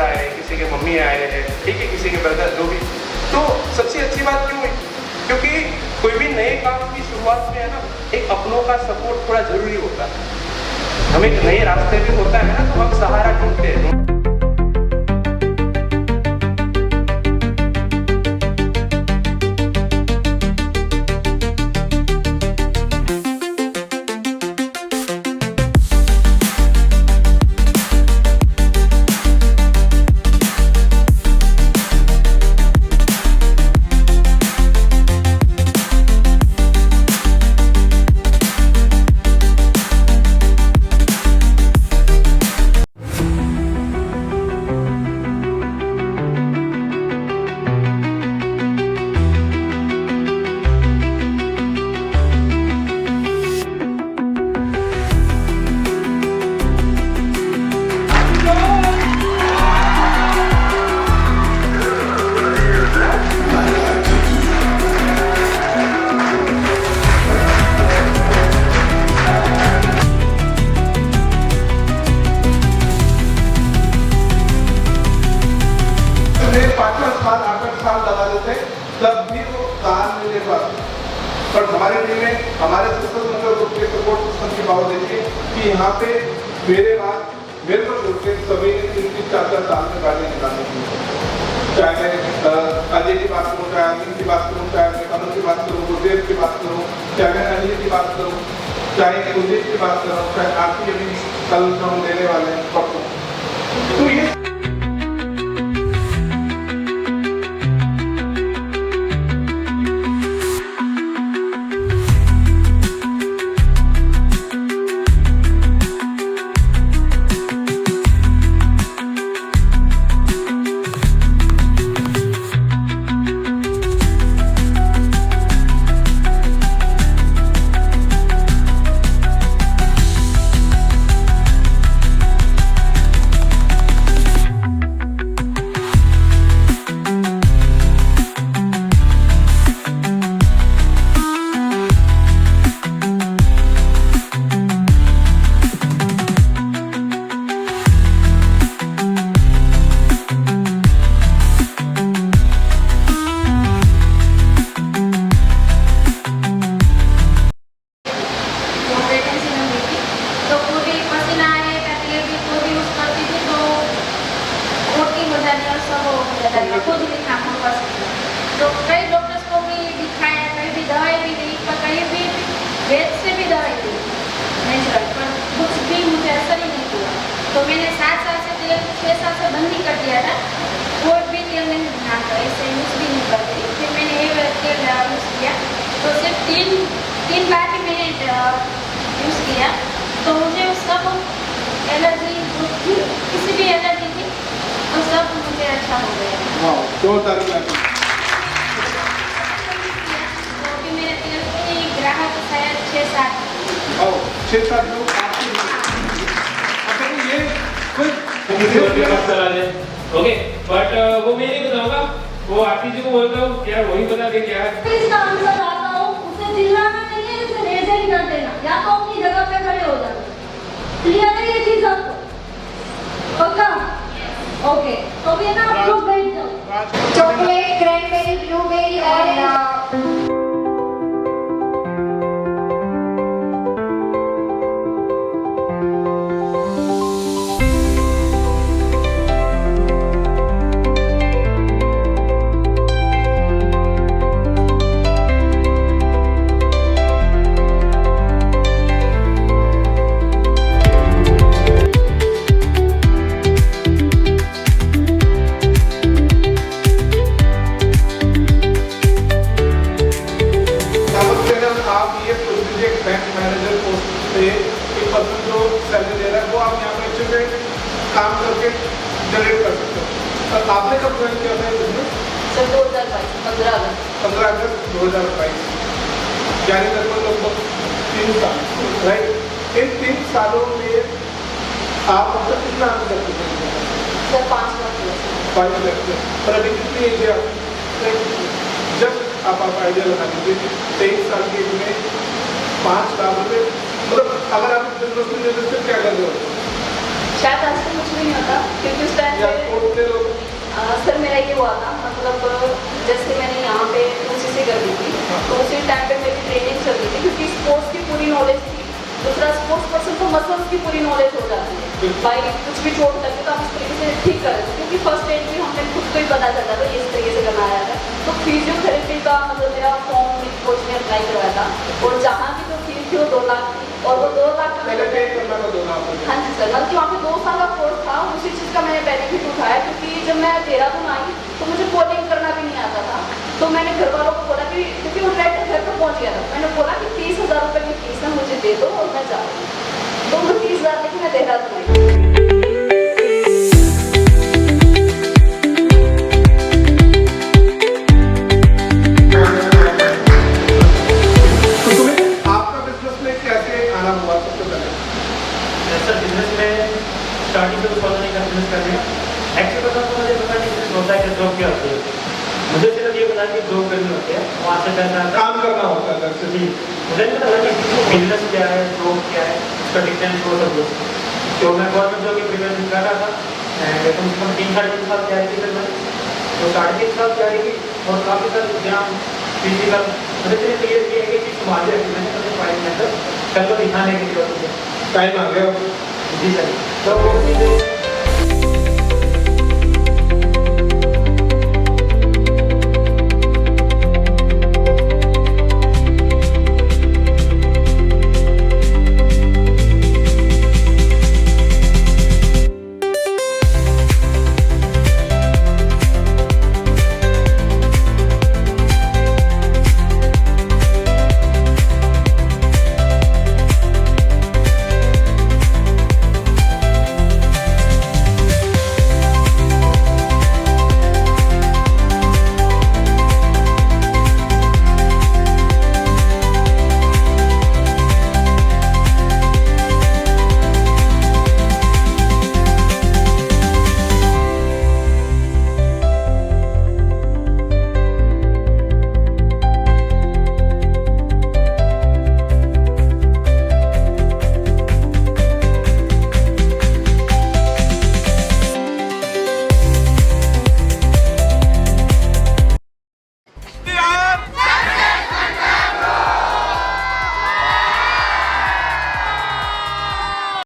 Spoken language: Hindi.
आए, किसी के मम्मी आए हैं, ठीक है, किसी के ब्रदर, जो भी। तो सबसे अच्छी बात क्यों है? क्योंकि कोई भी नए काम की शुरुआत में है ना, एक अपनों का सपोर्ट थोड़ा जरूरी होता है। हमें एक नए रास्ते भी होता है ना, तो हम सहारा ढूंढते हैं। तब भी वो काम नहीं ले पाते। पर हमारे टीम में हमारे सिस्टम मतलब ग्रुप के सपोर्ट सिस्टम की पावर देखिए कि यहाँ पे मेरे बाद मेरे को छोड़ के सभी ने 3-4 साल में गाड़ियाँ निकालने की, चाहे मैं अजय की बात करूँ, चाहे अमित की बात करूँ, चाहे मैं कमल की बात करूँ, गुरुदेव की बात करूँ, चाहे मैं अनिल की बात करूँ, चाहे कुलदीप की बात करूँ, चाहे आपकी अभी कल हम देने वाले हैं परसों। तो ये खुद लिखा तो कई डॉक्टर्स को भी दिखाया, कहीं भी दवाई भी दी, पर कहीं भी वेद से भी दवाई दी नेचुरल, पर कुछ भी मुझे असर ही नहीं हुआ। तो मैंने 7 साल से तेल 6 साल से बंद ही कर दिया था, कोई भी तेल नहीं ध्यान कर, ऐसे यूज़ भी नहीं करती। फिर मैंने ये तेल यूज़ किया तो सिर्फ 3 बार ही मैंने यूज़ किया, तो मुझे सब एलर्जी किसी भी एलर्जी थी तो सब मुझे अच्छा हो गया। तो अभी मेरे तेल के ग्राहक शायद 6-7 लोग ओके, बट वो मैं नहीं बताऊंगा, वो आरती जी को बोलता हूँ क्या वही बता दे क्या इसका आंसर आता हो, उसे चिल्लाना नहीं है, उसे रेज़ ही कर देना, या तो अपनी जगह पे खड़े हो जाना। क्लियर है ये चीज आपको? पक्का? ओके, तो भी ना आप लोग बैठ जाओ। चॉकलेट, क्रैनबेरी, ब्लूबेरी और काम करके जनरेट कर सकते हो। और आपने कब ज्वाइन किया था बिजनेस? सर 2022 15 अगस्त 2022, यानी लगभग 3 साल, राइट। इन 3 सालों में आप मतलब कितना अर्न कर चुके हैं? सर 5 लाख। पर अभी कितनी एज है आपकी? जस्ट आप आइडिया लगा लीजिए, 23 साल की एज में 5 लाख रुपये, मतलब अगर आप बिजनेस में क्या कर रहे हो, शायद आज तो कुछ भी नहीं होता क्योंकि उस टाइम या पे स्पोर्ट्स के लोग सर मेरा ये हुआ था मतलब जैसे मैंने यहाँ पे कोशिश कर दी थी तो उसी टाइम पे मेरी ट्रेनिंग चल रही थी क्योंकि स्पोर्ट्स की पूरी नॉलेज थी। दूसरा स्पोर्ट्स पर्सन को मसल्स की पूरी नॉलेज हो जाती है भाई कुछ भी चोट लगे तो आप इस तरीके से ठीक कर सकते क्योंकि फर्स्ट एड भी हमें खुद को ही पता चलता था ये इस तरीके से करना आया था। तो फिजियोथेरेपी का मतलब मेरा फॉर्म कोच ने अप्लाई करवाया था और जहाँ की जो फीस थी वो 2 लाख थी और वो 2 लाख का पहले पे करना था 2 लाख रुपए। हाँ जी सर मतलब वहाँ पे 2 साल का कोर्स था उसी चीज़ का मैंने बेनिफिट उठाया क्योंकि जब मैं देहरादून आई तो मुझे कोडिंग करना भी नहीं आता था। तो मैंने घर वालों को बोला कि क्योंकि वो डायरेक्ट घर पर पहुँच गया था मैंने बोला कि 30,000 रुपये की फीस है मुझे दे दो और मैं जा रही हूँ। तो वो 30,000 लेके मैं देहरादून आई। तो तुम्हें आपका बिजनेस में कैसे आना हुआ सबसे पहले? सर बिजनेस में स्टार्टिंग में तो पता नहीं था बिजनेस करने का। एक्चुअली पता तो मुझे पता नहीं बिजनेस होता है कि जॉब क्या होती है। मुझे सिर्फ ये पता कि जॉब करनी होती है वहाँ से करना था काम करना होता है घर से। जी मुझे नहीं पता था कि बिजनेस क्या है जॉब क्या है उसका डिफरेंस वो सब कुछ। तो मैं गवर्नमेंट जॉब की प्रिपरेशन कर रहा था एंड कम से कम 3-3.5 साल तैयारी की सर मैंने। तो 3.5 साल तैयारी की और काफ़ी साल एग्जाम फिजिकल मुझे सिर्फ ये एक चीज़ संभाल रखी मैंने अपने फाइल में अंदर कल को दिखाने के लिए टाइम आ गया। जी सर तो वो चीज़ें